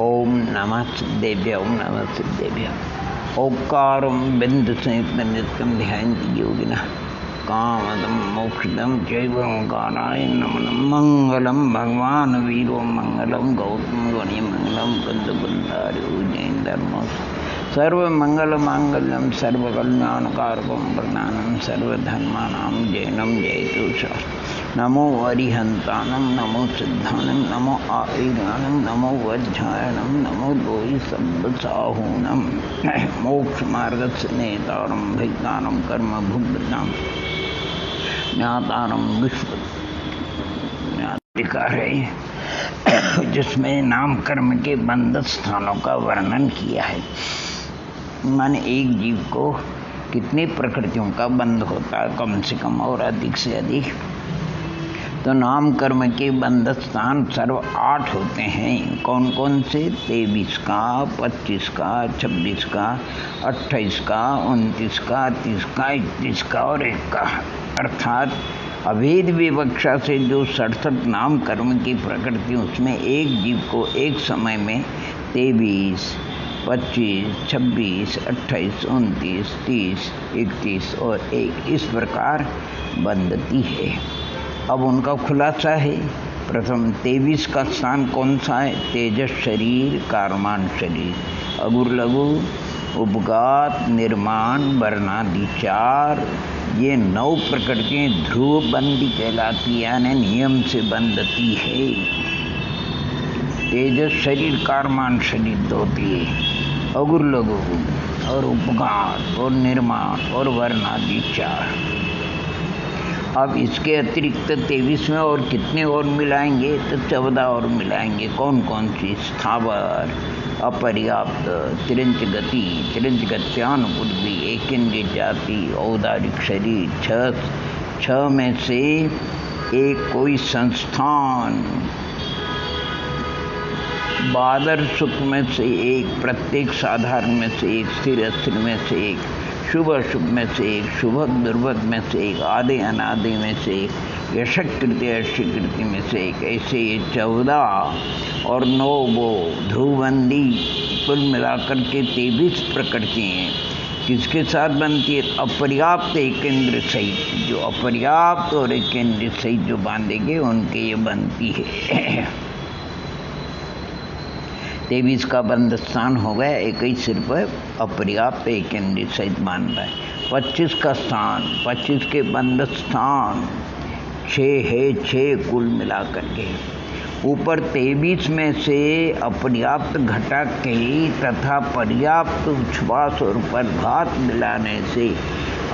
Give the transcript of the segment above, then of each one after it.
ओम नमः सिद्धेभ्य ओम नमः सिद्धेभ्य। ओंकारं बिंदुसहितं ध्यायन्ति योगिनः कामदं मोक्षदं चैव ओंकाराय नमः। मंगलं भगवान् वीरो मंगलं गौतम गणि मंगलं कंदकुंडारो जैनधर्मो सर्वमंगलमांगल्यं सर्वकल्याणकारकं प्रधानं सर्वधर्माणां जैनं जयतु शास्त्रम्। नमो अरिहंतानं नमो सिद्धानं नमो आईरानं नमो वज्रायणं नमो लोहि सब्बसाहूनं मोक्षमार्गस्य नेतारं भैतारं कर्मभुग्नां ज्ञातारं विश्वकार है, जिसमें नाम कर्म के बंध स्थानों का वर्णन किया है। मन एक जीव को कितनी प्रकृतियों का बंध होता है, कम से कम और अधिक से अधिक। तो नाम कर्म के बंध स्थान सर्व 8 होते हैं। कौन कौन से? 23 का, 25 का, 26 का, 28 का, 29 का, 30 का, 31 का और 1 का। अर्थात अभेद विवक्षा से जो 67 नाम कर्म की प्रकृति, उसमें एक जीव को एक समय में 23, 25, 26, 28, 29, 30, 31 और 1 इस प्रकार बंधती है। अब उनका खुलासा है। प्रथम 23 का स्थान कौन सा है? तेजस शरीर, कारमान शरीर, अगुर लघु, उपघात, निर्माण, वर्णादि 4, ये 9 प्रकृतियाँ ध्रुव बंदी कहलाती, यानी नियम से बंधती है। तेजस शरीर, कारमान शरीर होती है, अगुर लघु और उपघात और निर्माण और वर्णादि 4। अब इसके अतिरिक्त 23 में और कितने और मिलाएंगे? तो 14 और मिलाएंगे। कौन कौन सी? स्थावर, अपर्याप्त, तिरंच गति, तिरंच गत्यानुपूर्वी, एक इंद्रिय जाति, औदारिक शरीर, 6 में से एक कोई संस्थान, बादर सुख में से एक, प्रत्येक साधारण में से एक, स्थिर अस्थिर में से एक, शुभ अशुभ में से एक, शुभक दुर्भक में से एक, आदि अनादि में से एक, यशकृति अश्कृति में से एक। ऐसे ये 14 और 9 वो ध्रुवबंदी, कुल मिलाकर के 23 प्रकृति हैं। किसके साथ बनती है? अपर्याप्त एक इंद्र सहित। जो अपर्याप्त और एक इंद्र सहित जो बांधेंगे उनके ये बनती है। 23 का बंध स्थान हो गया, एक ही सिर पर अपर्याप्त एक इंद्रिय सहित बांध रहा है। 25 का स्थान, 25 के बंध स्थान 6 है, 6 कुल मिलाकर के। ऊपर 23 में से अपर्याप्त घटा के तथा पर्याप्त उच्छ्वास और पर्घात मिलाने से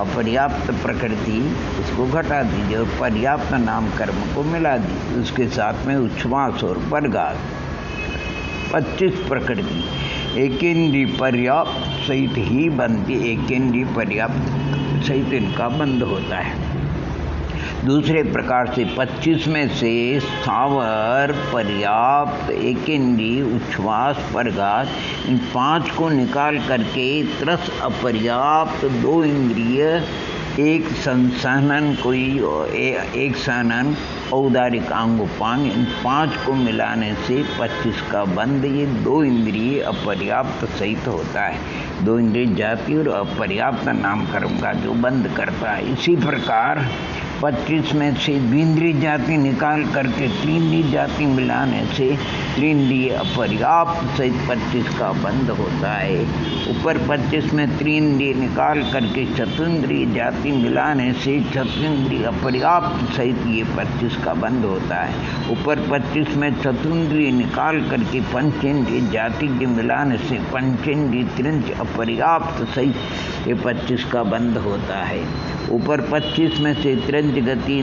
अपर्याप्त प्रकृति इसको घटा दीजिए और पर्याप्त नाम कर्म को मिला दीजिए। उसके साथ में उच्छ्वास और पर्घात 25 प्रकृति एक इंद्रिय पर्याप्त सहित ही बनती, एक इंद्रिय पर्याप्त सहित इनका बंध होता है। दूसरे प्रकार से 25 में से स्थावर, पर्याप्त, एक इंद्रिय, उच्छ्वास, पर्घात, इन 5 को निकाल करके त्रस अपर्याप्त 2 इंद्रिय, एक संसानन, कोई एक सानन, औदारिक आंगोपांग, इन 5 को मिलाने से 25 का बंध ये 2 इंद्रिय अपर्याप्त सहित होता है। 2 इंद्रिय जाति और अपर्याप्त नाम कर्म का जो बंध करता है। इसी प्रकार 25 में से द्विंद्रिय जाति निकाल करके 3 इंद्रिय जाति मिलाने से 3 इंद्रिय अपर्याप्त सहित 25 का बंध होता है। ऊपर 25 में 3 इंद्रिय निकाल करके चतुर्ंद्रिय जाति मिलाने से चतुर्ंद्रिय अपर्याप्त सहित ये 25 का बंध होता है। ऊपर 25 में चतुर्ंद्रिय निकाल करके पंचेंद्रिय जाति के मिलाने से पंचेंद्रिय त्रिंच अपर्याप्त सहित ये 25 का बंध होता है। ऊपर 25 में से त्रिंच गति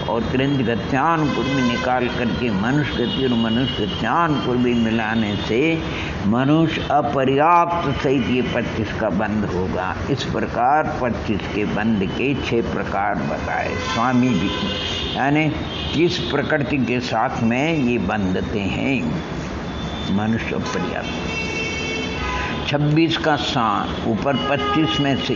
और त्रिंच गत्यानुपूर्वी निकाल करके मनुष्य गति और मनुष्य गत्यानुपूर्वी मिलाने से मनुष्य अपर्याप्त सहित ये 25 का बंध होगा। इस प्रकार 25 के बंध के 6 प्रकार बताए स्वामी जी, यानी किस प्रकृति के साथ में ये बंधते हैं मनुष्य अपर्याप्त। 26 का स्थान, ऊपर 25 में से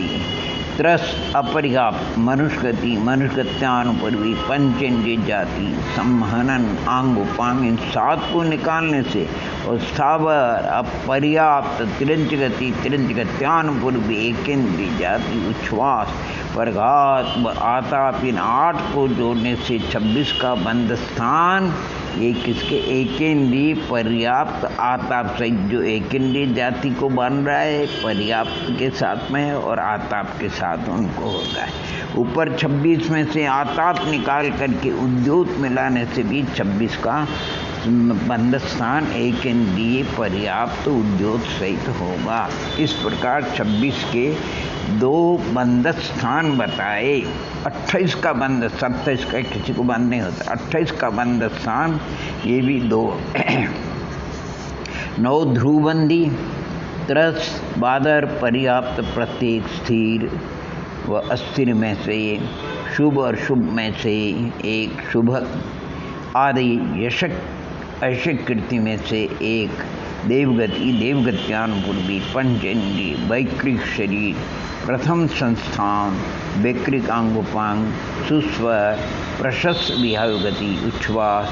त्रस अपर्याप्त मनुष्यगति मनुष्यगत्यानुपूर्वी पंचेंद्रिय जाति संहनन आंग उपांग इन 7 को निकालने से और स्थावर अपर्याप्त तिरंजगति तिरंजगत्यानुपूर्वी एकेंद्रिय जाति उच्छ्वास परघात आताप इन 8 को जोड़ने से 26 का बंध स्थान ये किसके एकेंद्रीय पर्याप्त आताप सहित जो एकेंद्रीय जाति को बन रहा है पर्याप्त के साथ में और आताप के साथ उनको होता है। ऊपर 26 में से आताप निकाल करके उद्योत मिलाने से भी 26 का बंध स्थान एकेंद्रीय पर्याप्त उद्योत सहित होगा। इस प्रकार 26 के 2 बंध स्थान बताए। 28 का बंध 27 का किसी को बंद नहीं होता। 28 का बंध स्थान ये भी 2 9 ध्रुवबंदी त्रस बादर पर्याप्त प्रत्येक स्थिर व अस्थिर में से शुभ और शुभ में से एक शुभ आदि यशक ऐशक कृति में से एक देवगति देवगत्यानुपूर्वी पंचेंद्रिय वैक्रिक शरीर प्रथम संस्थान वैक्रिक अंगोपांग सुस्वर प्रशस्त विहायुगति उच्छ्वास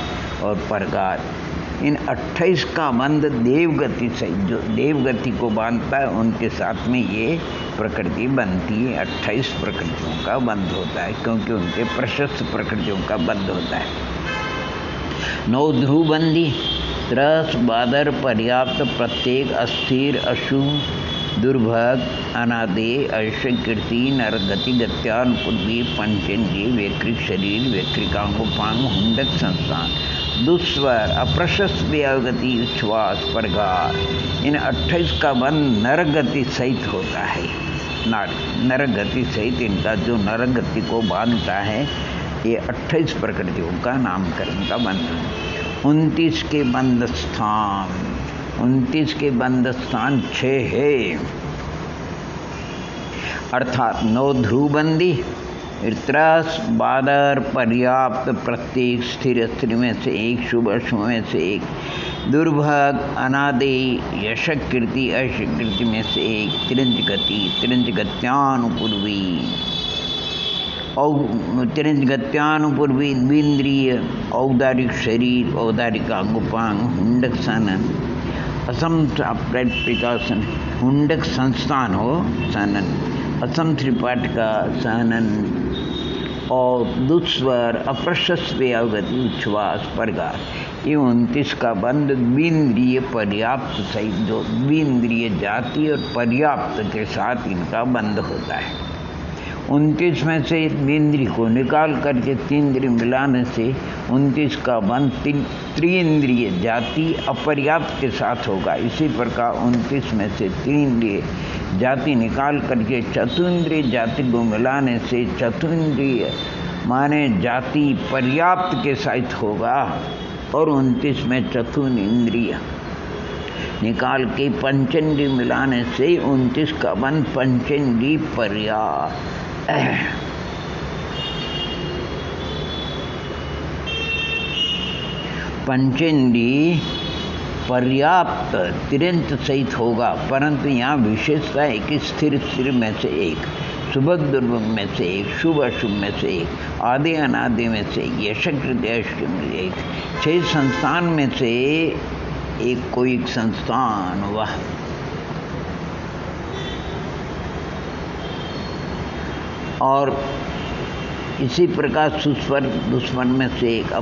और परगात इन 28 का बंध देवगति से जो देवगति को बांधता है उनके साथ में ये प्रकृति बनती है। 28 प्रकृतियों का बंध होता है क्योंकि उनके प्रशस्त प्रकृतियों का बंध होता है। 9 ध्रुवबंदी त्रस बादर पर्याप्त प्रत्येक अस्थिर अशुभ दुर्भग अनादे ऐशक कीर्ति नरगति गत्यानुपूर्वी पंचेंद्रिय वैक्रिक शरीर वैक्रिकांगोपांग हुंडक संस्थान दुस्वर अप्रशस्त व्यागति उच्छ्वास परगार इन 28 का बंध नरगति सहित होता है। नरगति सहित इनका जो नरगति को बांधता है ये 28 प्रकृतियों का नामकरण का बंध। 29 के बंध स्थान 29 के बंध स्थान 6 है अर्थात 9 ध्रुवबंदी त्रस बादर पर्याप्त प्रत्येक स्थिर स्थिर में से एक शुभ अशुभ में से एक दुर्भग अनादि यशक कीर्ति अयशक कीर्ति में से एक तिरंजगति तिरंजगत्यानुपूर्वी तिरंजगत्यानुपूर्वी द्विंद्रिय औदारिक शरीर औदारिक अंगोपांग हुंडक सनन असम प्रकाशन हुंडक संस्थान हो सनन असम त्रिपाठिका सहनन और दुस्वर अप्रशस्त व्यागति उच्छ्वास परगार ये 29 का बंध द्विंद्रिय पर्याप्त सहित जो द्विंद्रिय जाति और पर्याप्त के साथ इनका बंध होता है। 29 में से द्विंद्रिय को निकाल करके 3 इंद्रिय मिलाने से 29 का बंध त्रिइंद्रिय जाति अपर्याप्त के साथ होगा। इसी प्रकार 29 में से 3 इंद्रिय जाति निकाल करके चतुर्इंद्रिय जाति को मिलाने से चतुर्इंद्रिय माने जाति पर्याप्त के साथ होगा और 29 में चतुर्इंद्रिय निकाल के पंचेंद्रिय मिलाने से 29 का बंध पंचेंद्रिय पर्याप्त पंचेंद्रिय पर्याप्त तिरंत सहित होगा। परंतु यहाँ विशेषता है कि स्थिर स्थिर में से एक सुभग दुर्भग में से एक शुभ अशुभ में से एक आदि अनादि में से एक यशक कृत्य में एक 6 संस्थान में से एक कोई एक संस्थान वह और इसी प्रकार सुस्वर दुस्वर में से एक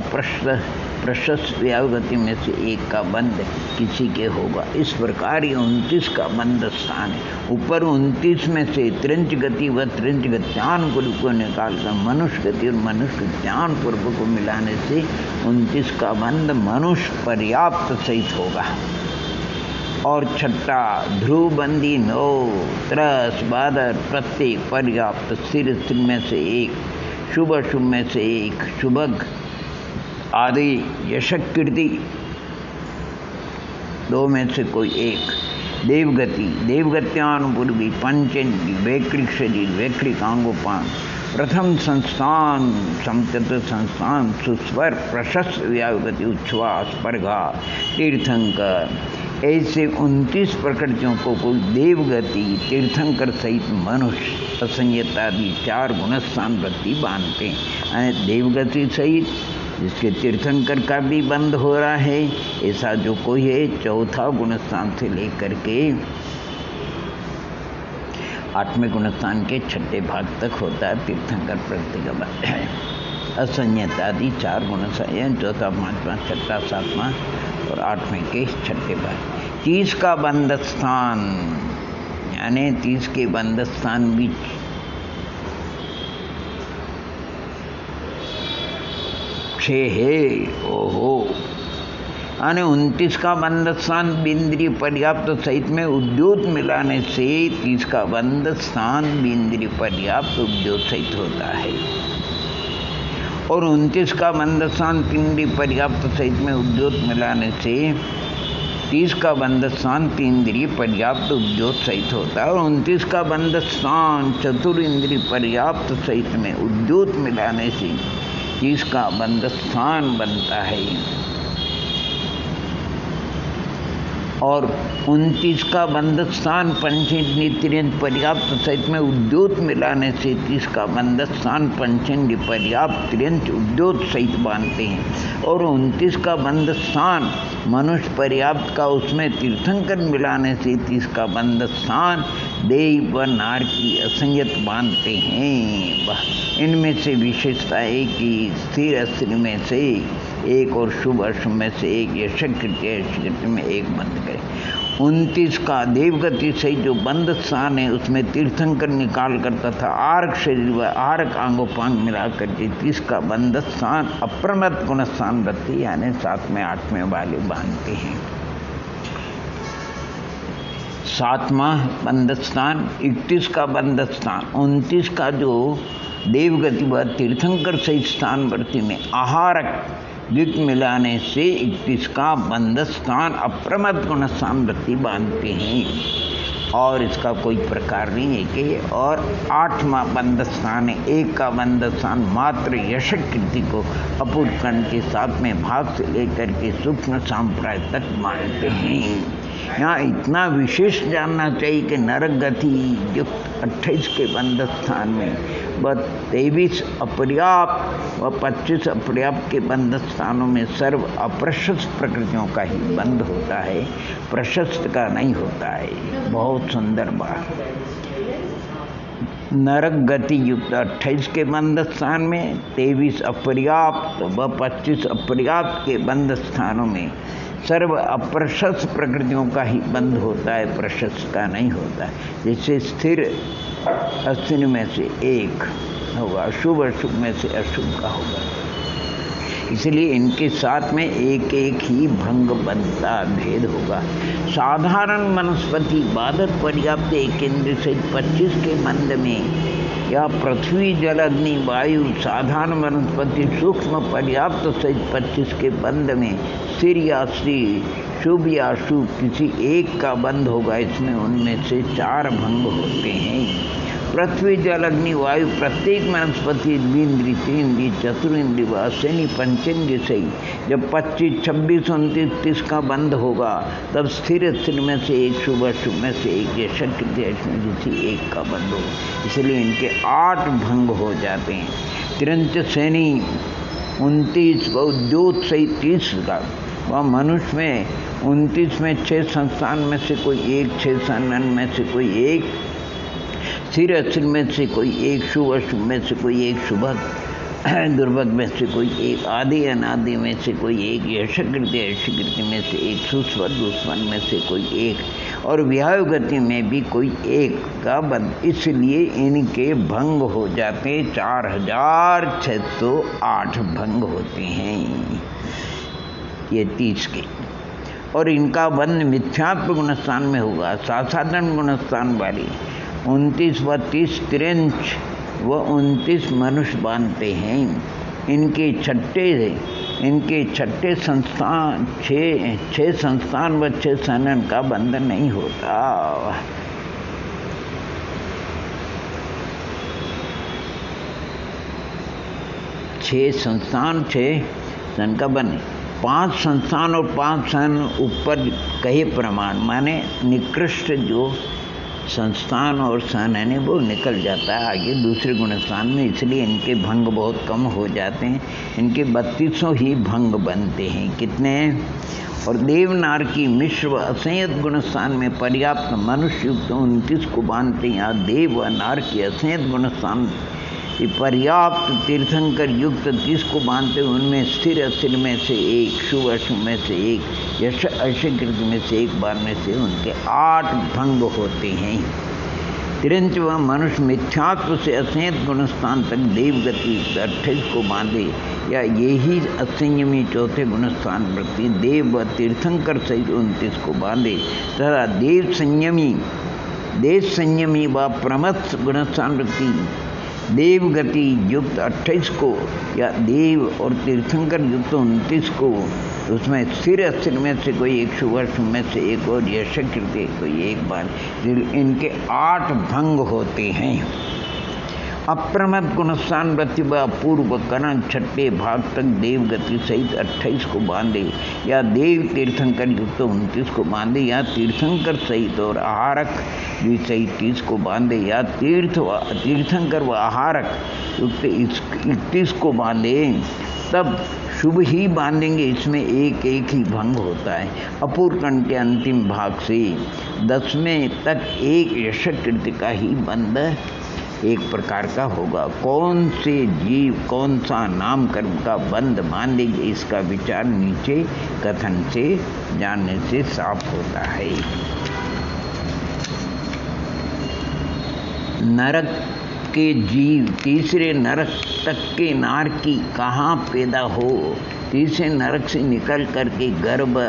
प्रशस्त व्यागति में से एक का बंध किसी के होगा। इस प्रकार ये 29 का बंध स्थान है। ऊपर 29 में से त्रिंच गति व त्रिंच गत्यान पूर्व को निकालकर मनुष्य गति और मनुष्य गत्यान पूर्व को मिलाने से 29 का बंध मनुष्य पर्याप्त सहित होगा। और 6 ध्रुवबंदी 9 त्रस बादर प्रत्येक पर्याप्त स्थिर स्थिर में से एक शुभ अशुभ में से एक शुभग आदि यशक कीर्ति 2 में से कोई एक देवगति देवगत्यानुपूर्वी पंचेंद्रिय वैक्रिक शरीर वैक्रिक अंगोपांग प्रथम संस्थान समचतुर संस्थान सुस्वर प्रशस्त व्यागति उच्छ्वास परघा तीर्थंकर ऐसे 29 प्रकृतियों को कोई देवगति, तीर्थंकर सहित मनुष्य, असंयत आदि 4 गुणस्थान वृत्ति बांधते हैं। देवगति सहित जिसके तीर्थंकर का भी बंद हो रहा है, ऐसा जो कोई है, चौथा गुणस्थान से लेकर के 8वें गुणस्थान के 6ठे भाग तक होता है तीर्थंकर प्रकृति का बंध है। असंयत आदि 4 गुणस्थान, चौथा, 5वां, 6ठा, 7वां और 8वें के 6ठे भाग। 30 का बंध स्थान, यानी 30 के बंध स्थान भी 6 है। ओहो, यानी 29 का बंध स्थान इंद्रिय पर्याप्त सहित में उद्योत मिलाने से 30 का बंध स्थान इंद्रिय पर्याप्त उद्योत सहित होता है, और 29 का बंध स्थान इंद्रिय पर्याप्त सहित में उद्योत मिलाने से 30 का बंध स्थान इंद्रिय पर्याप्त उद्योत सहित होता है, और 29 का बंध स्थान चतुर्इंद्रिय पर्याप्त सहित में उद्योत मिलाने से 30 का बंध स्थान बनता है, और 29 का बंध स्थान पंचेंद्रिय पर्याप्त सहित में उद्योत मिलाने से 30 का बंध स्थान पंचेंद्रिय पर्याप्त उद्योत सहित बांधते हैं, और 29 का बंध स्थान मनुष्य पर्याप्त का उसमें तीर्थंकर मिलाने से 30 का बंध स्थान देव व नार की असंयत बांधते हैं। इनमें से विशेषता है कि स्थिर अस्थिर में से एक और शुभ अशुभ में से एक, यशकृत्य में एक बंद करें। 29 का देवगति से जो बंध स्थान है उसमें तीर्थंकर निकाल कर तथा आर्क शरीर व आर्क आंगोपांग मिलाकर के 30 का बंध स्थान अप्रमत गुणस्थान वृत्ति यानी 7वें 8वें वाले बांधते हैं। 7वां बंध स्थान 31 का बंध स्थान, 29 का जो देवगति व तीर्थंकर सहित स्थान वृत्ति में आहारक द्वित मिलाने से 31 का बंध स्थान अप्रमत गुणस्थान वृत्ति बांधते हैं, और इसका कोई प्रकार नहीं है कि। और 8वां बंध स्थान है 1 का बंध स्थान मात्र यशकृति को अपूर्व कर्ण के 7वें भाग से लेकर के सूक्ष्म सांप्राय तक मानते हैं। यहाँ इतना विशेष जानना चाहिए कि नरक गति युक्त 28 के बंध स्थान में व 23 अपर्याप्त व 25 अपर्याप्त के बंध स्थानों में सर्व अप्रशस्त प्रकृतियों का ही बंध होता है, प्रशस्त का नहीं होता है। बहुत सुंदर बात। नरक गति युक्त 28 के बंध स्थान में 23 अपर्याप्त व 25 अपर्याप्त के बंध स्थानों में सर्व अप्रशस्त प्रकृतियों का ही बंध होता है, प्रशस्त का नहीं होता है। जैसे स्थिर अस्थिर में से एक होगा, अशुभ अशुभ में से अशुभ का होगा, इसलिए इनके साथ में एक एक ही भंग बनता भेद होगा। साधारण वनस्पति बाधक पर्याप्त एक इंद्र सहित 25 के बंध में या पृथ्वी जल अग्नि वायु साधारण वनस्पति सूक्ष्म पर्याप्त सहित 25 के बंध में स्थिर या स्त्री शुभ या अशुभ किसी एक का बंध होगा। इसमें उनमें से 4 भंग होते हैं। पृथ्वी जल अग्नि वायु प्रत्येक वनस्पति द्विंद्रिय त्रिंद्रिय चतुरिंद्रिय व अश्विनी पंचेंद्रिय से जब 25, 26, 29, 30 का बंध होगा तब स्थिर स्थिर में से एक शुभ अशुभ में से एक यशकृत्य किसी एक का बंध होगा। इसलिए इनके 8 भंग हो जाते हैं। तिरंच श्रेणी 29 व उद्योत सहित 30 का व मनुष्य में 29 में 6 संस्थान में से कोई एक, 6 संस्थान में से कोई एक, स्थिर अस्थिर में से कोई एक, शुभ अशुभ में से कोई एक, शुभक दुर्भग में से कोई एक, आदि अनादि में से कोई एक, यशकृत्य में से एक, सुस्वर दुस्वर में से कोई एक, और विहाय गति में भी कोई एक का बंध। इसलिए इनके भंग हो जाते 4608 भंग होते हैं ये 30 के। और इनका बंध मिथ्यात्व गुणस्थान में होगा। साधारण गुणस्थान वाली 29 व 30 तिरंच व 29 मनुष्य बांधते हैं। इनके छठे संस्थान 6 संस्थान व 6 सनन का बंधन नहीं होता। 6 संस्थान 6 सन का बने 5 संस्थान और 5 सन ऊपर कहे प्रमाण, माने निकृष्ट जो संस्थान और सन है ना वो निकल जाता है आगे दूसरे गुणस्थान में, इसलिए इनके भंग बहुत कम हो जाते हैं। इनके 3200 ही भंग बनते हैं। कितने? और देवनार की मिश्र व असंयत गुणस्थान में पर्याप्त मनुष्य युक्त 29 को बांधते हैं। देव व नार की असंयत गुणस्थान पर्याप्त तीर्थंकर युक्त 30 को बांधते हैं। उनमें स्थिर अस्थिर में से एक, शुभ अशुभ में से एक, यश अशकृत में से एक बांधने से उनके 8 भंग होते हैं। तिरंच व मनुष्य मिथ्यात्व से असंयत गुणस्थान तक देवगति 28 को बांधे, या यही असंयमी चौथे गुणस्थान वृत्ति देव व तीर्थंकर सहित 29 को बांधे, तथा देव संयमी व प्रमथ गुणस्थान वृत्ति देवगति युक्त 28 को, या देव और तीर्थंकर युक्त 29 को, उसमें स्थिर अस्थिर में से कोई एक, शुभ अशुभ में से एक और यशकृत कोई एक बार, इनके 8 भंग होते हैं। अप्रमथ गुणस्थान वृत्ति व पूर्व करण 6ठे भाग तक देवगति सहित 28 को बांधे, या देव तीर्थंकर युक्त 29 को बांधे, या तीर्थंकर सहित और आहारक भी सहित 30 को बांधे, या तीर्थंकर व आहारक युक्त 31 को बांधे। तब शुभ ही बांधेंगे, इसमें एक एक ही भंग होता है। अपूर्व कंठ के अंतिम भाग से 10वें तक एक यशकृत का ही बंध एक प्रकार का होगा। कौन से जीव कौन सा नाम कर्म का बंध बांधेंगे, इसका विचार नीचे कथन से जानने से साफ होता है। नरक के जीव तीसरे नरक तक के नार की कहाँ पैदा हो, तीसरे नरक से निकल करके गर्भ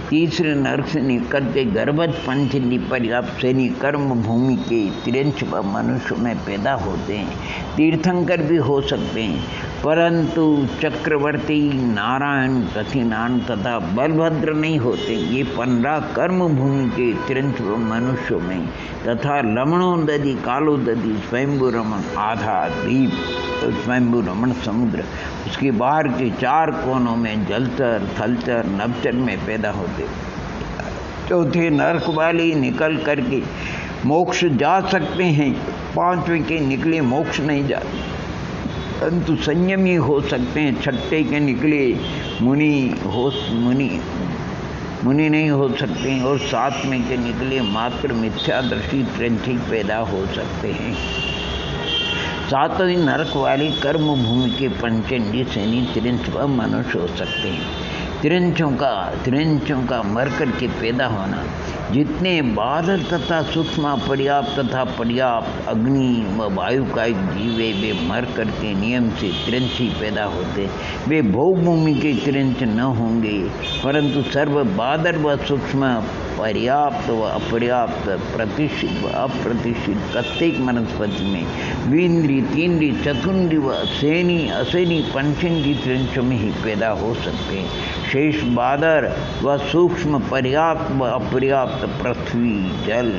तीसरे नरक से निकल के गर्भज पंचनी पर्याप्त सैनी कर्म भूमि के तिरंच व मनुष्य में पैदा होते हैं। तीर्थंकर भी हो सकते हैं, परंतु चक्रवर्ती नारायण कथिनान तथा बलभद्र नहीं होते। ये 15 कर्म भूमि के तिरंच व मनुष्यों में, तथा लवणोदधि कालोदधि स्वयंभू रमण आधा द्वीप, तो स्वयंभू रमण समुद्र, उसके बाहर के 4 कोनों में जलचर थलचर नभचर में पैदा होते। चौथे नरक वाले निकल करके मोक्ष जा सकते हैं, 5वें के निकले मोक्ष नहीं जाते, परंतु संयमी हो सकते हैं। 6ठे के निकले मुनि नहीं हो सकते हैं, और 7वें के निकले मात्र मिथ्यादर्शी तिरंची पैदा हो सकते हैं। 7वें नरक वाली कर्म भूमि के पंचंडी सैनी तिरंच व मनुष्य हो सकते हैं। तिरंचों का मरकर के पैदा होना, जितने बादल तथा सूक्ष्म पर्याप्त तथा पर्याप्त अग्नि व वायु का जीवे वे मर करके नियम से तिरंची पैदा होते। वे भोग भूमि के तिरंच न होंगे, परंतु सर्व बादल व सूक्ष्म पर्याप्त व अपर्याप्त प्रतिष्ठित व अप्रतिष्ठित प्रत्येक वनस्पति में द्विंद्री तीन्द्री चतुर्न्द्री व सैनी असैनी पंचेंद्री तिरंचों में ही पैदा हो सकते हैं। शेष बादर व सूक्ष्म पर्याप्त व अपर्याप्त पृथ्वी जल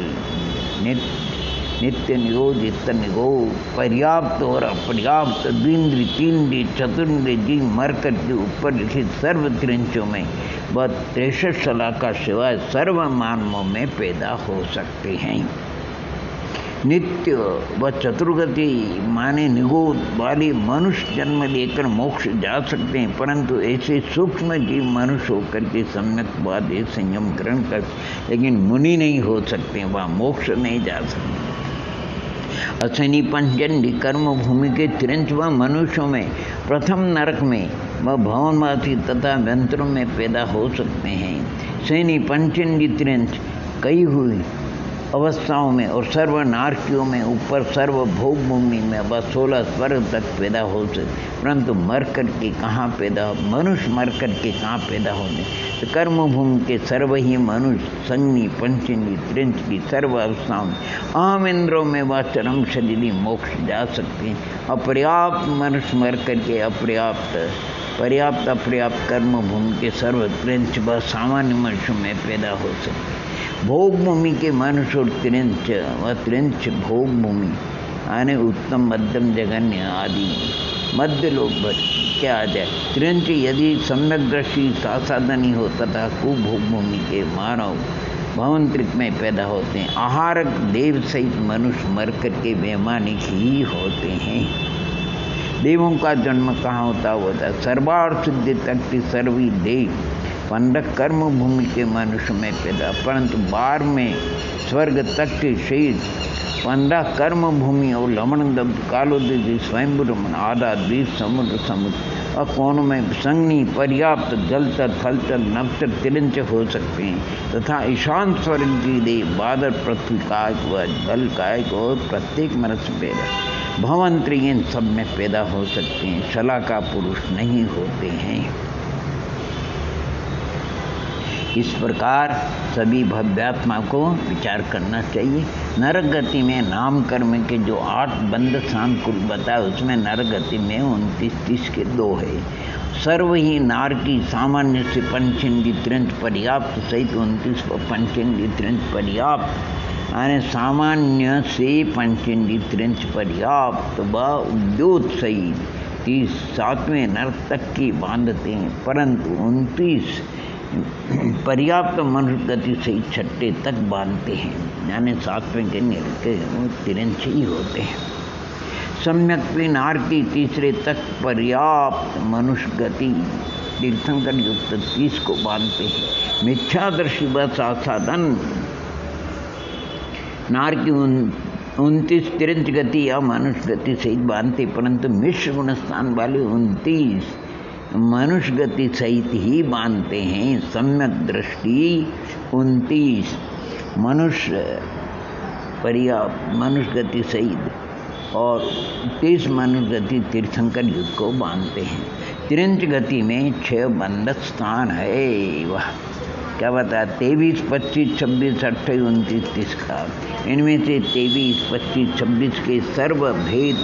नित्य निरोधित निगोध पर्याप्त और अपर्याप्त द्विंद्री तीन्द्री चतुर्न्द्री जी मरकर के ऊपर लिखित सर्व तिरंचों में व 63 शलाका सिवाय सर्व मानवों में पैदा हो सकते हैं। नित्य व चतुर्गति माने निगोद वाले मनुष्य जन्म लेकर मोक्ष जा सकते हैं, परंतु ऐसे सूक्ष्म जीव मनुष्य होकर के सम्यक बाद संयम ग्रहण कर, लेकिन मुनि नहीं हो सकते, वह मोक्ष नहीं जा सकते। असैनी पंचंडी कर्म भूमि के तिरंच व मनुष्यों में प्रथम नरक में व भवनवासी तथा व्यंतरों में पैदा हो सकते हैं। सैनी पंचंडी तिरंच कई हुई अवस्थाओं में और सर्व नारकियों में ऊपर सर्व भोग भूमि में व 16 स्वर्ग तक पैदा हो सकते, परंतु मर कर के कहाँ पैदा, मनुष्य मर कर के कहाँ पैदा होते। तो कर्म भूमि के सर्व ही मनुष्य संगनी पंचनी तिरंच की सर्व अवस्थाओं में अहम इंद्रों में व चरम शरीरी मोक्ष जा सकते हैं। अपर्याप्त मनुष्य मर कर के पर्याप्त अपर्याप्त कर्म भूमि के सर्व तिरंच व सामान्य मनुष्यों में पैदा हो सकते। भोग भूमि के मनुष्य और त्रिंच व त्रिंच भोग भूमि यानी उत्तम मध्यम जघन्य आदि मध्य लोक क्या आ जाए। त्रिंच यदि सम्यक दृष्टि साधनी हो तथा कुभोग भूमि के मानव भवन त्रिक में पैदा होते हैं। आहारक देव सहित मनुष्य मरकर के वैमानिक ही होते हैं। देवों का जन्म कहाँ होता है? सर्वार्थ सिद्धि तक सर्वी देव 15 कर्म भूमि के मनुष्य में पैदा, परंतु 12 में स्वर्ग तक के शेष 15 कर्म भूमि और लवण दब्ध कालोदि स्वयंभू आधा द्वीप समुद्र और कोनों में संगनी पर्याप्त जलचर थलचर नवचर तिरंच हो सकते हैं तथा ईशान स्वर्ग की देव बादल पृथ्वी कायक व जल कायक और प्रत्येक मनुष्य पैदा भवंत्री इन सब में पैदा हो सकते हैं। शला का पुरुष नहीं होते हैं। इस प्रकार सभी भव्यात्मा को विचार करना चाहिए। नरक गति में नाम कर्म के जो 8 बंद शांत कुल बताए उसमें नरक गति में 29-30 के 2 है। सर्व ही नार की सामान्य से पंचेंद्रिय त्रिंच पर्याप्त सहित 29 व पंचेंद्रिय त्रिंच पर्याप्त यानी सामान्य से पंचेंद्रिय त्रिंच पर्याप्त व उद्योत सहित 30 7वें नरक तक की बांधते हैं, परंतु 29 पर्याप्त मनुष्य गति से 6ठे तक बांधते हैं यानी 7वें के निरके वो तिरंच ही होते हैं। सम्यक नार की 3रे तक पर्याप्त मनुष्य गति तीर्थंकर युक्त 30 को बांधते हैं। मिथ्यादर्शी व साधन नार की 29 तिरंच गति या मनुष्य गति सहित बांधते, परंतु मिश्र गुण स्थान वाले 29 मनुष्य गति सहित ही बांधते हैं। सम्यक दृष्टि 29 मनुष्य पर्याप्त मनुष्य गति सहित और 30 मनुष्य गति तीर्थंकर युग को बांधते हैं। तिरंच गति में 6 बंधक स्थान है। वह क्या बता 23, 25, 26, 28, 29, 30 का। इनमें से 23, 25, 26 के सर्व भेद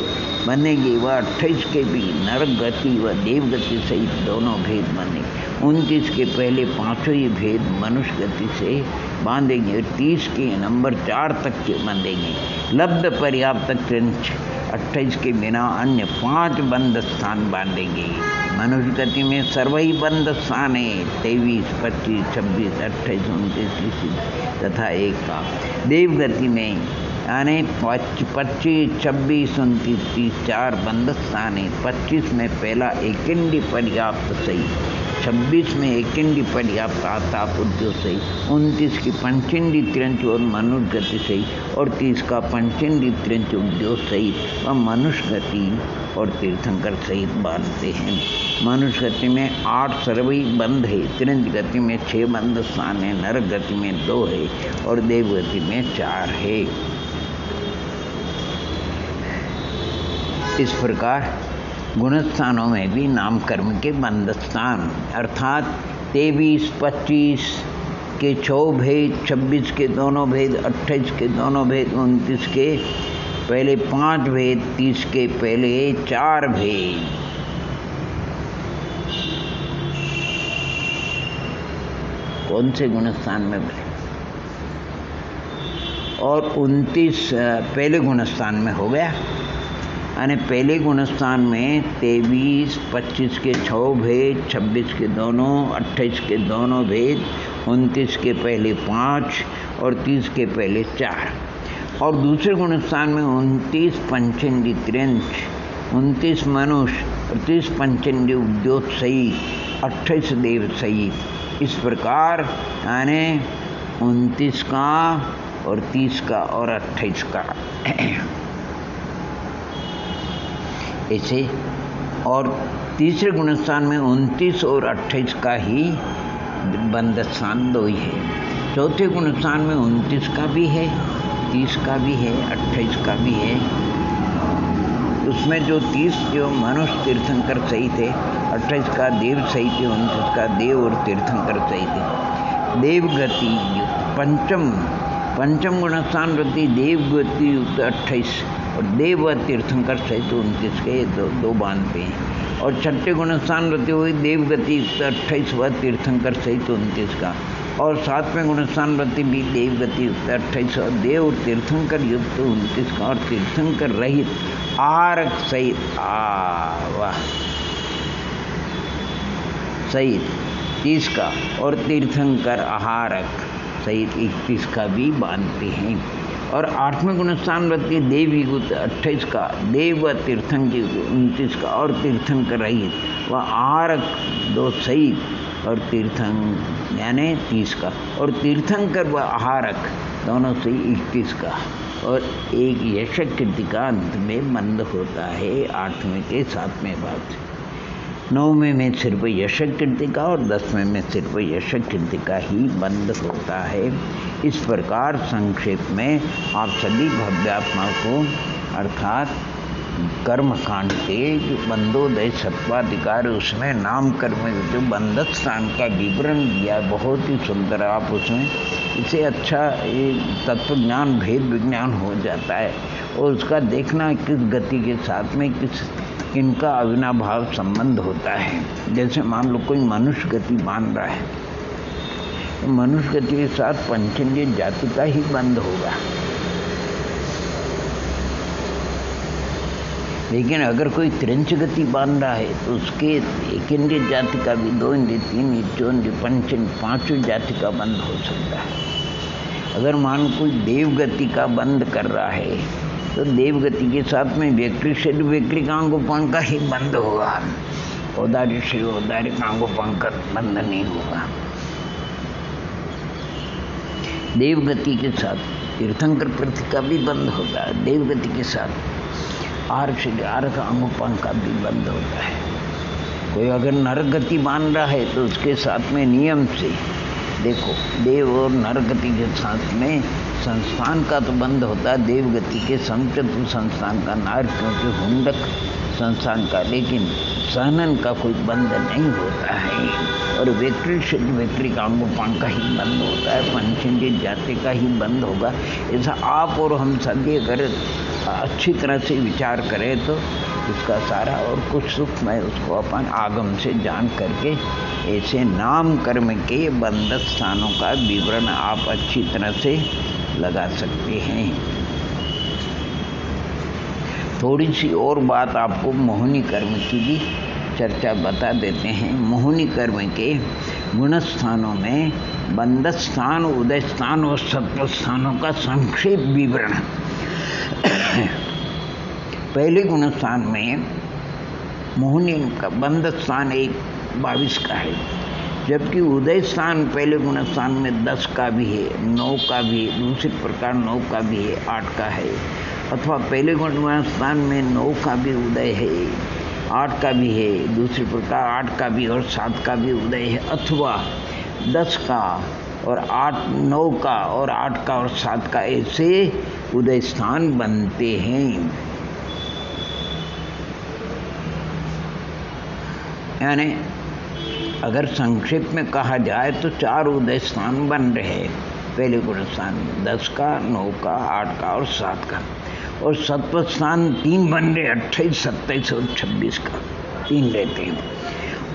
बनेंगे व 28 के भी नरक गति व देव गति सहित दोनों भेद बनेंगे। 29 के पहले 5 ही भेद मनुष्य गति से बांधेंगे और 30 के नंबर 4 तक के बांधेंगे। लब्ध पर्याप्त त्रिंच 28 के बिना अन्य 5 बंद स्थान बांधेंगे। मनुष्य गति में सर्वही बंद स्थान है 23, 25, 26, 28, 29, 30 तथा 1 का। देव गति में यानी 25, 26, 29, 30 4 बंद स्थान है। 25 में पहला एकिंडी पर्याप्त सही, 26 में एकिंडी पर्याप्त आताप उद्योग सही, 29 की पंचेंडी त्रिंच और मनुष्य गति सही और 30 का पंचेंडी त्रिंच उद्योग सहित व मनुष्य गति और तीर्थंकर सहित बांधते हैं। मनुष्य गति में 8 सर्वही बंध है, त्रिंच गति में 6 बंद स्थान है, नरक गति में 2 है और देव गति में 4 है। इस प्रकार गुणस्थानों में भी नाम कर्म के बंध स्थान अर्थात 23, 25 के 6 भेद, 26 के दोनों भेद, 28 के दोनों भेद, 29 के पहले 5 भेद, 30 के पहले 4 भेद। कौन से गुणस्थान में बने? और 29 पहले गुणस्थान में हो गया यानी पहले गुणस्थान में 23, 25 के 6 भेद, 26 के दोनों, 28 के दोनों भेद, 29 के पहले 5 और 30 के पहले 4। और दूसरे गुणस्थान में 29 पंचेंडी त्रिंच, 29 मनुष्य और 30 पंचेंडी उद्योग सही, 28 देव सही। इस प्रकार यानी 29 का और 30 का और 28 का ऐसे। और तीसरे गुणस्थान में 29 और 28 का ही बंध स्थान 2 ही है। चौथे गुणस्थान में 29 का भी है, 30 का भी है, 28 का भी है। उसमें जो 30 जो मनुष्य तीर्थंकर सही थे, 28 का देव सही थे, 29 का देव और तीर्थंकर सही थे। देव गति पंचम गुणस्थान वृत्ति देव गति युक्त 28 और देव व तीर्थंकर सहित 29 के 2 बांधते हैं। और 6ठे गुणस्थान वृत्ति हुई देव गति युक्त 28 व तीर्थंकर सहित 29 का। और 7वें गुणस्थान वृत्ति भी देव गति युक्त 28 और देव तीर्थंकर युक्त 29 का और तीर्थंकर रहित आहारक सहित वाह सहित 30 का और तीर्थंकर आहारक सहित 31 का भी बांधते हैं। और 8वें गुणस्थान वृत्ति देव युक्त 28 का, देव व तीर्थंकर 29 का और तीर्थंकर रहित व आहारक 2 सहित और तीर्थंकर यानी 30 का और तीर्थंकर व आहारक दोनों से 31 का और एक यशक कृतिका अंत में बंद होता है 8वें के 7वें भाग से। 9वें में सिर्फ यशक कृतिका और 10वें में सिर्फ यशक कृतिका ही बंद होता है। इस प्रकार संक्षेप में आप सभी भव्यात्मा को अर्थात कर्मकांड के जो बंदोदय सत्वाधिकार उसमें नाम कर्म जो बंधक स्थान का विवरण दिया बहुत ही सुंदर। आप उसमें इसे अच्छा ये तत्व ज्ञान भेद विज्ञान हो जाता है और उसका देखना किस गति के साथ में इनका अविनाभाव संबंध होता है। जैसे मान लो कोई मनुष्य गति मान रहा है तो मनुष्य गति के साथ पंचेंद्रिय जाति का ही बंध होगा, लेकिन अगर कोई त्रिंच गति बांध रहा है तो उसके एक इंद्रिय जाति का भी 2 इंद्रिय 3 इंद्रिय 4 इंद्रिय 5 इंद्रिय 5वीं जाति का बंध हो सकता है। अगर मान कोई देव गति का बंध कर रहा है तो देव गति के साथ में व्यक्ति शरीर व्यक्तिकांगोपांग का ही बंध होगा, औदार्य शरीर औदार्यकांगोपांग का बंध नहीं होगा। देव गति के साथ तीर्थंकर प्रति का भी बंध होता है, देव गति के साथ आर्क शरीर आर्क अंगोपांग का भी बंध होता है। कोई अगर नरक गति मान रहा है तो उसके साथ में नियम से देखो देव और नरक गति के साथ में संस्थान का तो बंद होता है, देव गति के समचतुर संस्थान का नार क्योंकि हुंडक संस्थान का, लेकिन सहनन का कोई बंध नहीं होता है। और व्यक्ति अंगोपांग का ही बंद होता है, पंचेंद्रिय जाति का ही बंद होगा। ऐसा आप और हम सभी अगर अच्छी तरह से विचार करें तो इसका सारा और कुछ सुख में उसको अपन आगम से जान करके ऐसे नाम कर्म के बंधक स्थानों का विवरण आप अच्छी तरह से लगा सकते हैं। थोड़ी सी और बात आपको मोहिनी कर्म की भी चर्चा बता देते हैं। मोहिनी कर्म के गुण स्थानों में बंधक स्थान, उदय स्थान और सत्व स्थानों का संक्षेप विवरण। पहले गुण स्थान में मोहिनी का बंधक स्थान 22 का है, जबकि उदय स्थान पहले गुण स्थान में 10 का भी है, 9 का भी है, दूसरे प्रकार 9 का भी है, 8 का है, अथवा पहले गुण स्थान में 9 का भी उदय है, 8 का भी है, दूसरे प्रकार 8 का भी और 7 का भी उदय है, अथवा 10 का और 8 9 का और 8 का और 7 का ऐसे उदय स्थान बनते हैं। यानी अगर संक्षेप में कहा जाए तो 4 उदय स्थान बन रहे हैं पहले गुण स्थान में, 10 का, 9 का, 8 का और 7 का, और सत्व स्थान 3 बन रहे, 28, 27 और 26 का 3 रहते हैं।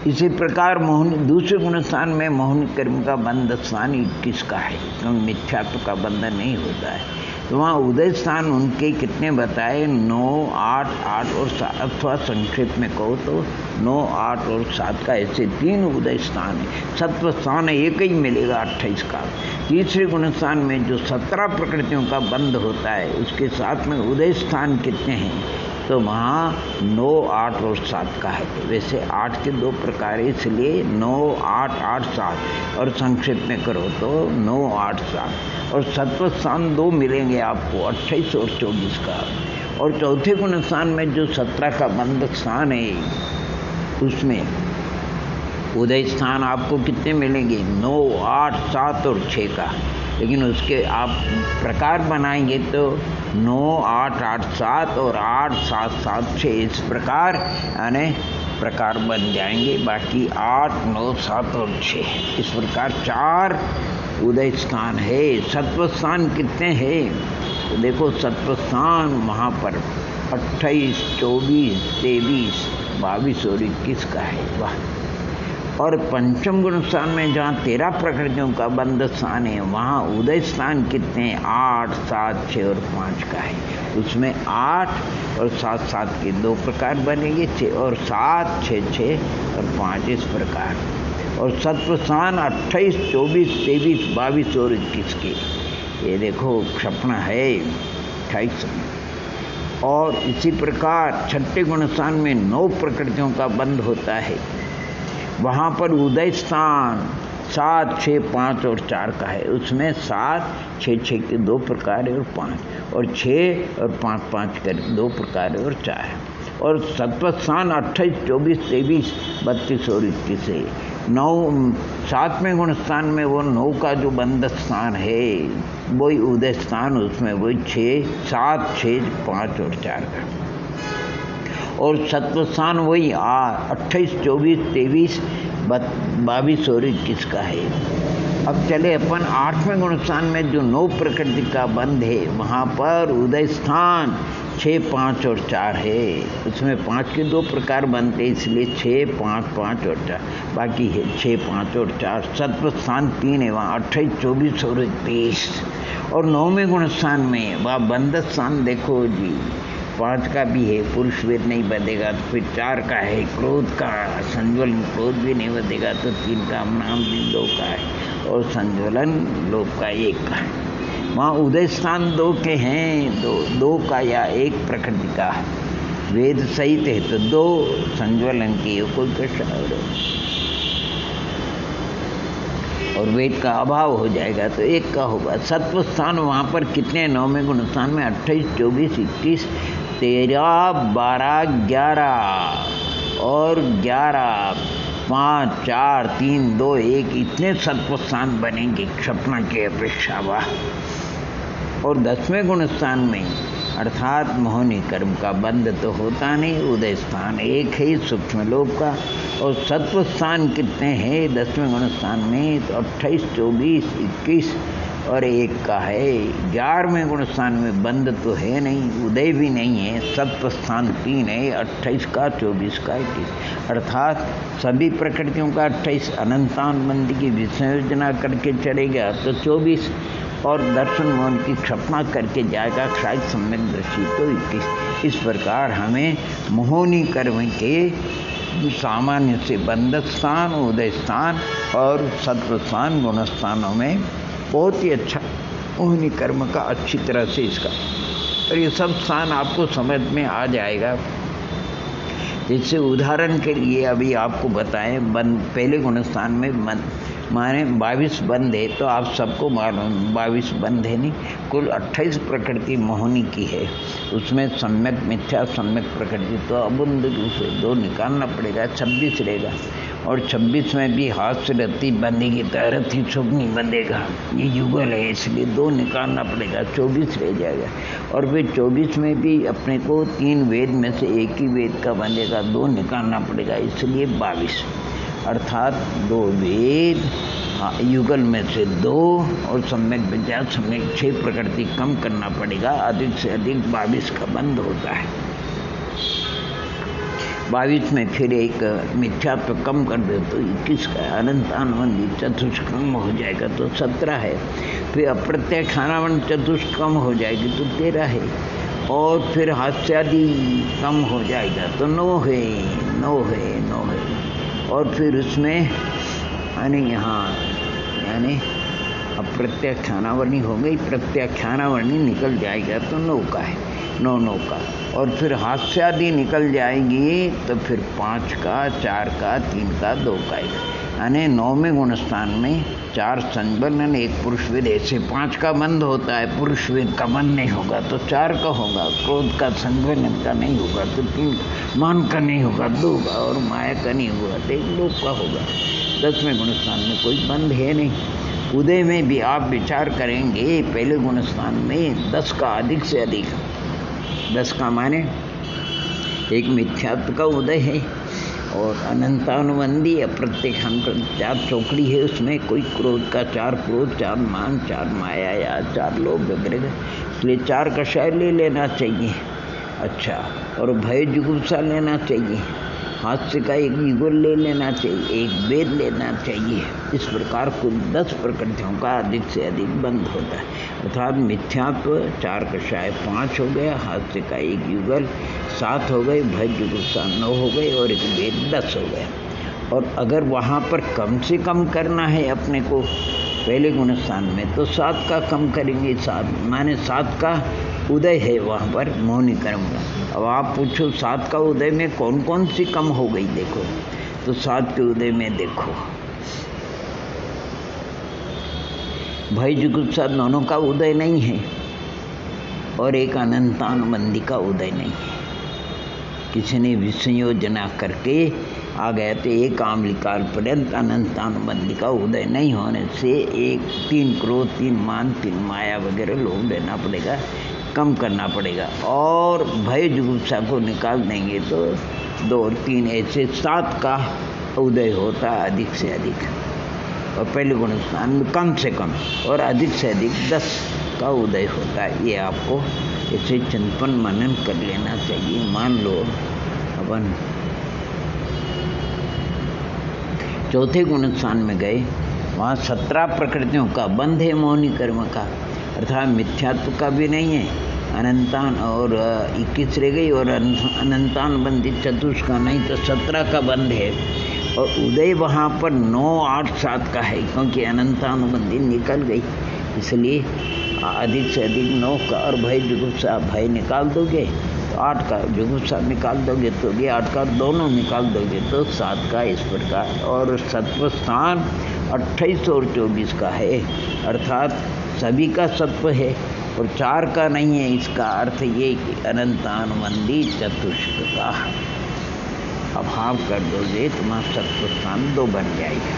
इसी प्रकार मोहिनी दूसरे गुण स्थान में मोहिनी कर्म का बंध स्थान 21 का है, क्योंकि मिथ्यात्व का बंधन नहीं होता है। तो वहाँ उदय स्थान उनके कितने बताए, 9, 8, 8 और 7, अथवा संक्षेप में कहो तो 9, 8 और 7 का ऐसे 3 उदय स्थान है। सत्व स्थान एक ही मिलेगा 28 का। तीसरे गुण स्थान में जो 17 प्रकृतियों का बंध होता है उसके साथ में उदय स्थान कितने हैं, तो वहाँ 9, 8 और 7 का है। वैसे 8 के 2 प्रकार, इसलिए 9, 8, 8, 7 और संक्षेप में करो तो 9, 8, 7 और सत्व स्थान 2 मिलेंगे आपको, 28 और 24 का। और चौथे गुण स्थान में जो 17 का बंधक स्थान है उसमें उदय स्थान आपको कितने मिलेंगे, 9, 8, 7 और 6 का। लेकिन उसके आप प्रकार बनाएंगे तो 9, 8, 8, 7 और 8, 7, 7, 6 इस प्रकार यानी प्रकार बन जाएंगे। बाकी 8, 9, 7 और 6 इस प्रकार 4 उदय स्थान है। सत्व स्थान कितने हैं तो देखो, सत्व स्थान वहाँ पर 28, 24, 23, 22 और 21 का है। वाह, और पंचम गुण स्थान में जहाँ 13 प्रकृतियों का बंध स्थान है, वहाँ उदय स्थान कितने 8, 7, 6 और 5 का है। उसमें 8 और 7, 7 के 2 प्रकार बनेंगे, 6 और 7, 6, 6 और 5 इस प्रकार। और सत्व स्थान 28, 24, 23, 22 और 21 के। ये देखो क्षपना है 28। और इसी प्रकार छठे गुण स्थान में 9 प्रकृतियों का बंध होता है। वहाँ पर उदय स्थान 7, 6, 5 और 4 का है। उसमें 7, 6, 6 के 2 प्रकार है और 5, और 6 और 5, 5 के 2 प्रकार है और 4। और सत्व स्थान 28, 24, 23, 32 और 21 है। 7वें गुण स्थान में वो 9 का जो बंध स्थान है, वही उदय स्थान, उसमें वही 6, 7, 6, 5 और 4 का। और सत्व स्थान वही 28, 24, 23, 22 और 21 का है। अब चले अपन 8वें गुण स्थान में जो 9 प्रकृति का बंध है, वहाँ पर उदय स्थान 6, 5 और 4 है। उसमें 5 के 2 प्रकार बनते, इसलिए 6, 5, 5 और 4 बाकी है 6, 5 और 4। सत्व स्थान 3 है, वहाँ 28, 24 और 23। और 9वें गुण स्थान में वह बंध स्थान देखो जी, 5 का भी है, पुरुष वेद नहीं बंधेगा, तो फिर 4 का है क्रोध का, संज्वलन क्रोध भी नहीं बंधेगा, तो 3 का नाम भी 2 का है, और संज्वलन लोभ का 1 का है। वहाँ उदय स्थान 2 के हैं, 2 का या 1 प्रकृति का वेद सहित है, तो 2 संज्वलन की कोई प्रश्न, और वेद का अभाव हो जाएगा तो 1 का होगा। सत्व स्थान वहाँ पर कितने 9वें गुण स्थान में 28, 24, 21, 13, 12, 11 और 11, 5, 4, 3, 2, 1 इतने सत्व स्थान बनेंगे क्षपना के अपेक्षा। वाह। और 10वें गुण स्थान में अर्थात मोहनी कर्म का बंध तो होता नहीं, उदय स्थान 1 है सूक्ष्म लोक का। और सत्व स्थान कितने हैं 10वें गुण स्थान में, तो 28, 24, 21 और 1 का है। 11वें गुण स्थान में बंध तो है नहीं, उदय भी नहीं है, सत्व स्थान 3 है, 28 का, 24 का, 21 अर्थात सभी प्रकृतियों का 28 अनंतानुबंध की विसर्जना करके चलेगा तो 24, और दर्शन मोहन की क्षपना करके जाएगा क्षायद सम्यक दृष्टि तो 21। इस प्रकार हमें मोहनी कर्म के सामान्य से बंध स्थान, उदय स्थान और सत्व स्थान गुण स्थानों में बहुत ही अच्छा मोहनी कर्म का अच्छी तरह से इसका, और ये सब स्थान आपको समझ में आ जाएगा। जैसे उदाहरण के लिए अभी आपको बताएं, पहले गुण स्थान में माने 22 बंध है, तो आप सबको मालूम 22 बंध है नहीं, कुल 28 प्रकृति मोहनी की है। उसमें सम्यक मिथ्या सम्यक प्रकृति तो अबुंद रूप से 2 निकालना पड़ेगा, 26 रहेगा। और 26 में भी हाथ से रत्ती बंधेगी तो रत्ती शुभ नहीं बंधेगा, ये युगल है, इसलिए 2 निकालना पड़ेगा, 24 रह जाएगा। और फिर 24 में भी अपने को 3 वेद में से एक ही वेद का बंधेगा, 2 निकालना पड़ेगा, इसलिए 22 अर्थात 2 वेद युगल में से 2 और सम्यक विद्या सम्यक 6 प्रकृति कम करना पड़ेगा, अधिक से अधिक 22 का बंध होता है। 22 में फिर एक मिथ्यात्व कम कर दे तो 21 का अनंतानुबंधी चतुष्कम हो जाएगा तो 17 है। फिर अप्रत्यक्षानुबंध चतुष्कम हो जाएगी तो 13 है। और फिर हास्यादि कम हो जाएगा तो 9 है। और फिर उसमें यानी अप्रत्यक्षानावर्णी हो गई, प्रत्यक्षानावर्णी निकल जाएगा तो 9 का है, 9 का। और फिर हास्यादि निकल जाएगी तो फिर 5 का, 4 का, 3 का, 2 का है। यानी 9वें गुण स्थान में 4 संबंधन 1 पुरुष वेद, ऐसे 5 का बंध होता है, पुरुष वेद का बंध नहीं होगा तो 4 का होगा, क्रोध का संबंधन का नहीं होगा तो 3, मान का नहीं होगा 2 का, और माया का नहीं होगा तो 1 लोक का होगा। 10वें गुण स्थान में कोई बंध है नहीं। उदय में भी आप विचार करेंगे, पहले गुण स्थान में 10 का अधिक से अधिक, 10 का माने एक मिथ्यात्व का उदय है और अनंतानुबंधी अप्रत्यक्ष 4 चौकड़ी है, उसमें कोई क्रोध का 4 क्रोध, 4 मान, 4 माया या 4 लोभ वगैरह, इसलिए 4 कषाय ले लेना चाहिए। अच्छा, और भय जुगुप्सा लेना चाहिए। हास्य का एक युगल ले लेना चाहिए, एक वेद लेना चाहिए। इस प्रकार कुल 10 प्रकृतियों का अधिक से अधिक बंध होता है, अर्थात मिथ्यात्व 4 कषाय 5 हो गया, हास्य का एक युगल 7 हो गए, भय जुगुप्सा 9 हो गए और एक वेद 10 हो गया। और अगर वहाँ पर कम से कम करना है अपने को पहले गुण स्थान में, तो 7 का कम करेंगे। 7 माने 7 का उदय है वहाँ पर मोहिनी कर्म का। अब आप पूछो 7 का उदय में कौन कौन सी कम हो गई, देखो तो 7 के उदय में देखो भय जुगुप्सा दोनों का उदय नहीं है और एक अनंतानुबंधी का उदय नहीं है। किसी ने विसंयोजना करके आ गया तो एक आमलिकाल पर्यंत अनंतानुबंधी का उदय नहीं होने से 3 क्रोध 3 मान 3 माया वगैरह लोग लेना पड़ेगा, कम करना पड़ेगा। और भय जुगुप्सा को निकाल देंगे तो 2 और 3 ऐसे 7 का उदय होता है अधिक से अधिक, और पहले गुण स्थान में कम से कम और अधिक से अधिक 10 का उदय होता है। ये आपको इसे चिंतन मनन कर लेना चाहिए। मान लो अपन चौथे गुण स्थान में गए, वहाँ 17 प्रकृतियों का बंध है मोहिनी कर्म का, अर्थात मिथ्यात्व का भी नहीं है, अनंतान और 21 रह गई और अनंतान बंधित चतुष्क का नहीं, तो 17 का बंध है। और उदय वहाँ पर 9, 8, 7 का है, क्योंकि अनंतानुबंधी निकल गई, इसलिए अधिक से अधिक 9 का। और भय जुगुप्सा भय निकाल दोगे तो 8 का, जुगुप्सा निकाल दोगे तो भी 8 का, दोनों निकाल दोगे तो 7 का। इस प्रकार और सत्व स्थान 28 और 24 का है, अर्थात सभी का सत्व है और 4 का नहीं है। इसका अर्थ ये कि अनंतानुबंधी चतुष्क का अभाव कर दोगे, तुम्हारा सत्व स्थान 2 बन जाएगा।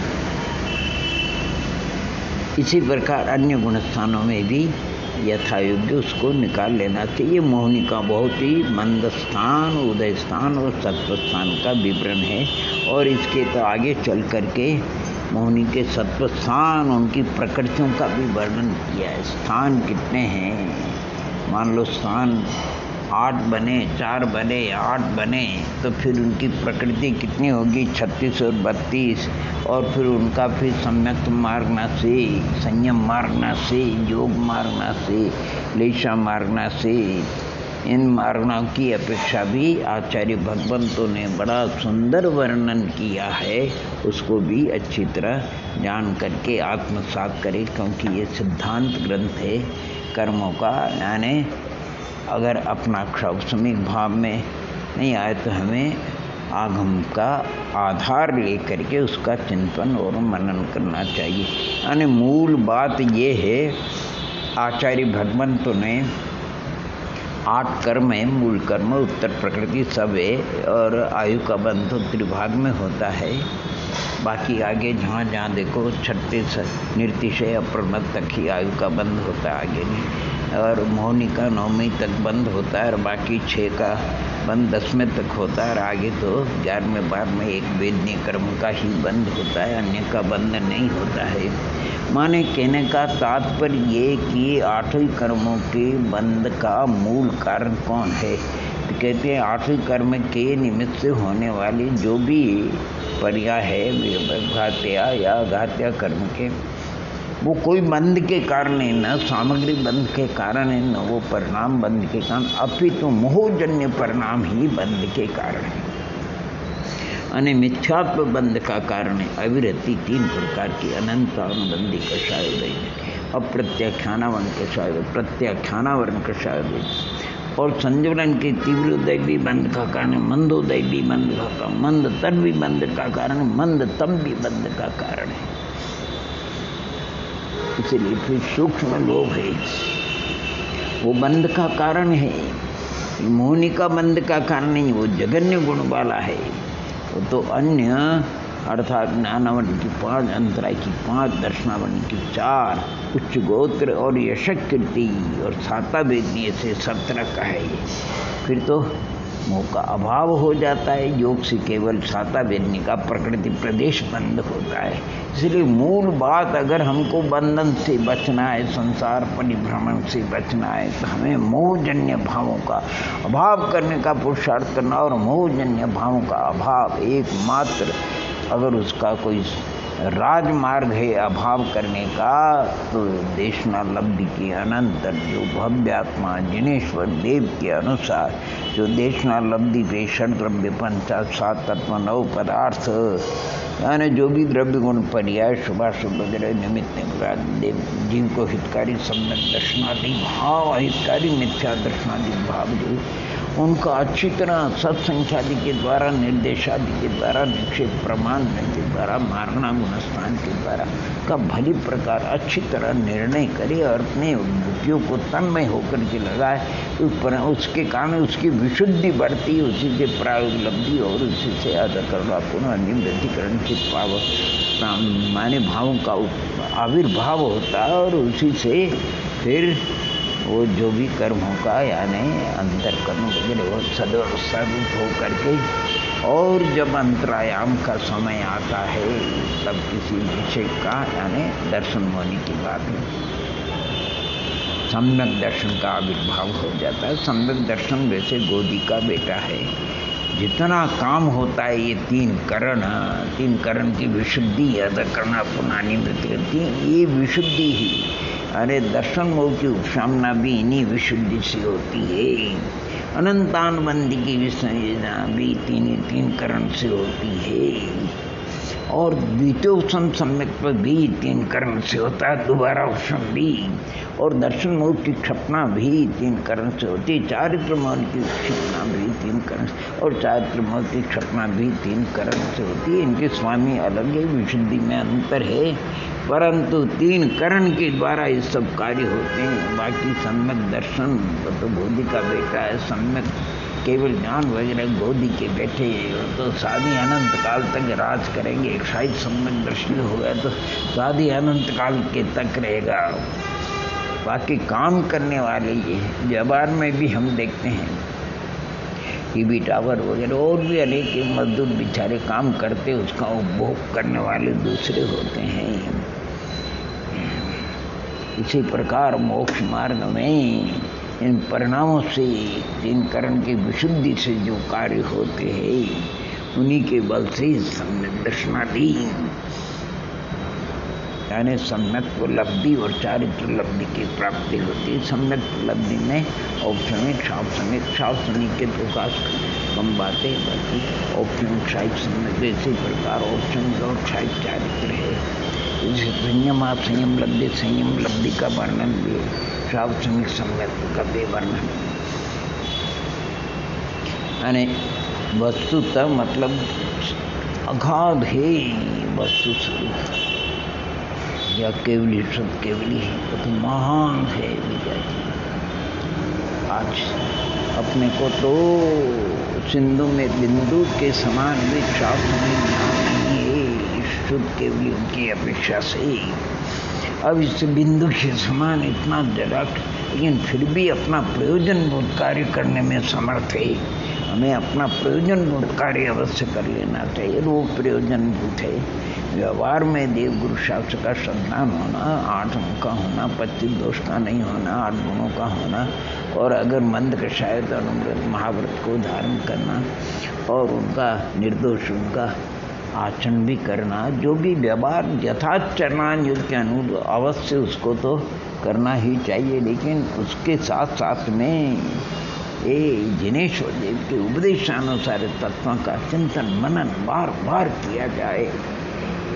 इसी प्रकार अन्य गुण स्थानों में भी यथायोग्य उसको निकाल लेना चाहिए। मोहिनी का बहुत ही मंद स्थान, उदय स्थान और सत्व स्थान का विवरण है, और इसके तो आगे चल करके मोहिनी के सत्व स्थान, उनकी प्रकृतियों का भी वर्णन किया है। स्थान कितने हैं, मान लो स्थान 8 बने, 4 बने, 8 बने, तो फिर उनकी प्रकृति कितनी होगी, 36 और 32, और फिर उनका फिर सम्यक मार्गना से, संयम मार्गना से, योग मार्गना से, लेशा मार्गना से, इन मार्गनाओं की अपेक्षा भी आचार्य भगवंतों ने बड़ा सुंदर वर्णन किया है। उसको भी अच्छी तरह जान करके आत्मसात करें, क्योंकि ये सिद्धांत ग्रंथ है कर्मों का। यानी अगर अपना शौक्ष्मिक भाव में नहीं आए तो हमें आगम का आधार लेकर के उसका चिंतन और मनन करना चाहिए। यानी मूल बात ये है, आचार्य भगवंतों ने 8 कर्म है, मूल कर्म, उत्तर प्रकृति सब है, और आयु का बंध तो त्रिभाग में होता है। बाकी आगे जहाँ जहाँ देखो 36 निर्तिशय अप्रमद तक ही आयु का बंध होता है, आगे नहीं। और मोहिनी का 9वीं तक बंद होता है, और बाकी 6 का बंद 10वें तक होता है, और आगे तो 11वें 12वें एक वेदनीय कर्म का ही बंद होता है, अन्य का बंद नहीं होता है। माने कहने का तात्पर्य ये कि 8 कर्मों के बंद का मूल कारण कौन है, तो कहते हैं 8 कर्म के निमित्त से होने वाली जो भी पर्याय है, घात्या या घात्या कर्म के, वो कोई बंध के कारण है, न सामग्री बंध के कारण है, न वो परिणाम बंध के कारण, अपितु मोहजन्य परिणाम ही बंध के कारण है। अने मिथ्यात्व बंध का कारण है अविरति 3 प्रकार की, अनंत अनुबंधी कषायोदय, अप्रत्याख्यानावरण कषायोदय, प्रत्याख्यानावरण कषायोदय, और संजोलन के तीव्र उदय भी बंध का कारण है, मंदोदय भी बंध का कारण, मंद तन भी बंध का कारण है, मंद तम भी बंध का कारण है। इसलिए फिर सूक्ष्म लोभ है, वो बंध का कारण है, मोहिनी का बंध का कारण नहीं, वो जगन्य गुण वाला है। तो अन्य अर्थात ज्ञानावरण की 5, अंतराय की 5, दर्शनावरण की 4, उच्च गोत्र और यशक कीर्ति और साता वेदनीय से 17 का है। फिर तो मोह का अभाव हो जाता है। योग से केवल साता बेरने का प्रकृति प्रदेश बंद होता है। इसलिए मूल बात, अगर हमको बंधन से बचना है, संसार परिभ्रमण से बचना है, तो हमें मोहजन्य भावों का अभाव करने का पुरुषार्थ करना। और मोहजन्य भावों का अभाव एकमात्र अगर उसका कोई राजमार्ग है अभाव करने का, तो देशनालब्धि के अनंतर जो भव्यात्मा जिनेश्वर देव के अनुसार जो देशनालब्धि पे षड्द्रव्य पंचा सात तत्व नौ पदार्थ यानी जो भी द्रव्य गुण पर्याय शुभाशुभ वगैरह निमित्त देव जीव को हितकारी सम्यक दर्शनादि भाव, हितकारी मिथ्या दर्शनादि भाव जो उनका अच्छी तरह सत्संख्यादि के द्वारा, निर्देशादि के द्वारा, निक्षेप प्रमाण के द्वारा, मारणा गुणस्थान के द्वारा का भली प्रकार अच्छी तरह निर्णय करे और अपने बुद्धियों को तन्मय होकर के लगाए। उसके कारण उसकी विशुद्धि बढ़ती, उसी से प्रायोपलब्धि और उसी से अधकरणा पुनः निवृत्तिकरण चित्त पाव माने भावों का आविर्भाव होता है। और उसी से फिर वो जो भी कर्म होगा यानी अंतर कर्म वगैरह वो सदरूप हो करके, और जब अंतरायाम का समय आता है तब किसी विषय का यानी दर्शन होने की बात है, सम्यक दर्शन का आविर्भाव हो जाता है। सम्यक दर्शन वैसे गोदी का बेटा है। जितना काम होता है ये तीन करण की विशुद्धि अधकरणा पुनः निवृत्ति, ये विशुद्धि ही अरे दर्शन मोह की उपशामना भी इन्हीं विशुद्धि से होती है। अनंतानुबंधी की विसंयोजना भी तीन करण से होती है। और द्वितीयोपम सम्यक्त्व भी तीन करण से होता है, दोबारा उपशम भी। और दर्शन मोह की क्षपना भी तीन करण से होती है, चारित्र मोह की क्षपना भी तीन करण, और चारित्र मोह की क्षपना भी तीन करण से होती है। इनके स्वामी अलग है, विशुद्धि में अंतर है, परंतु तीन करण के द्वारा ये सब कार्य होते हैं। बाकी सम्यक दर्शन तो गोदी का बेटा है, सम्यक केवल ज्ञान वगैरह गोदी के बैठे तो शादी अनंत काल तक राज करेंगे। शायद सम्यक दर्शन हो गया तो शादी अनंत काल के तक रहेगा। बाकी काम करने वाले ये व्यापार में भी हम देखते हैं टीवी टावर वगैरह और भी अनेक मजदूर बेचारे काम करते, उसका उपभोग करने वाले दूसरे होते हैं। इसी प्रकार मोक्ष मार्ग में इन परिणामों से तीन करण की विशुद्धि से जो कार्य होते हैं उन्हीं के बल से सम्यक दर्शनादि यानी सम्यक लब्धि और चारित्र लब्धि की प्राप्ति होती है। सम्यक लब्धि में औपचारिक शास्त्रिक के प्रकाश कम बातें, बाकी औपचारिक शायद सम्यक इसी प्रकार औपचारिक और शायद चारित्र है। जैसे संयम लब्धि का वर्णन भी शास्त्रिक सम्यक का भी वर्णन यानी वस्तुतः मतलब अगाध है वस्तु स्वरूप या केवली शुद्ध केवली है तो महान है विजय। आज अपने को तो सिंधु में बिंदु के समान भी शास्त्र में ध्यान नहीं है शुद्ध केवली उनकी अपेक्षा से। अब इस बिंदु के समान इतना जड़क, लेकिन फिर भी अपना प्रयोजनभूत कार्य करने में समर्थ है। हमें अपना प्रयोजनभूत कार्य अवश्य कर लेना चाहिए, वो प्रयोजनभूत है। व्यवहार में देव गुरु शास्त्र का श्रद्धान होना, 8 अंग का होना, 25 दोष का नहीं होना, 8 गुणों का होना, और अगर मंद कषाय तो अनुव्रत महाव्रत को धारण करना और उनका निर्दोष उनका आचरण भी करना, जो भी व्यवहार यथाचरणान युग के अनुरूप अवश्य उसको तो करना ही चाहिए। लेकिन उसके साथ साथ में ये जिनेश्वर देव के उपदेशानुसार तत्वों का चिंतन मनन बार बार किया जाए।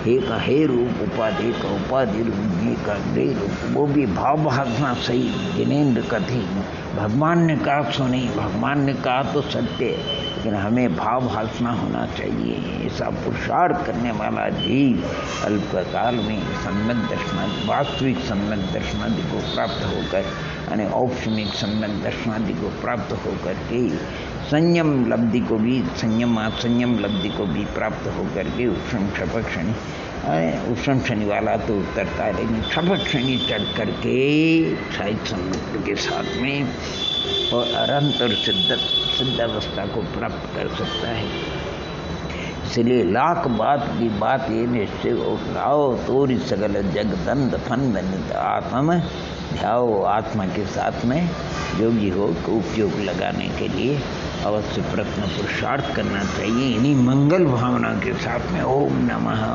एक हे रूप उपाधि का उपाधि रूप का दे रूप, वो भी भाव भावना सही। जिनेन्द्र कथी भगवान ने कहा सुनी, भगवान ने कहा तो सत्य, लेकिन हमें भाव भावना होना चाहिए। ऐसा पुरुषार्थ करने वाला जीव अल्पकाल में सम्यक दर्शनादि वास्तविक सम्यक दर्शनादि को प्राप्त होकर यानी औपचारिक सम्यक दर्शनादि को प्राप्त होकर के संयम लब्धि को भी, संयम लब्धि को भी प्राप्त होकर के उष्ण शपथ शनि, उष्ण शनि वाला तो उतरता है, लेकिन शपथ शनि चढ़ करके शायद समुद्र के साथ में और अनंतर सिद्धावस्था को प्राप्त कर सकता है। इसलिए लाख बात की बात ये निश्चय उठाओ, तोरी सगल जगदंत फंद आत्म ध्याओ। आत्मा के साथ में योगी हो को उपयोग लगाने के लिए अवश्य प्रयत्न पुरुषार्थ करना चाहिए। इन्हीं मंगल भावना के साथ में ओम नमः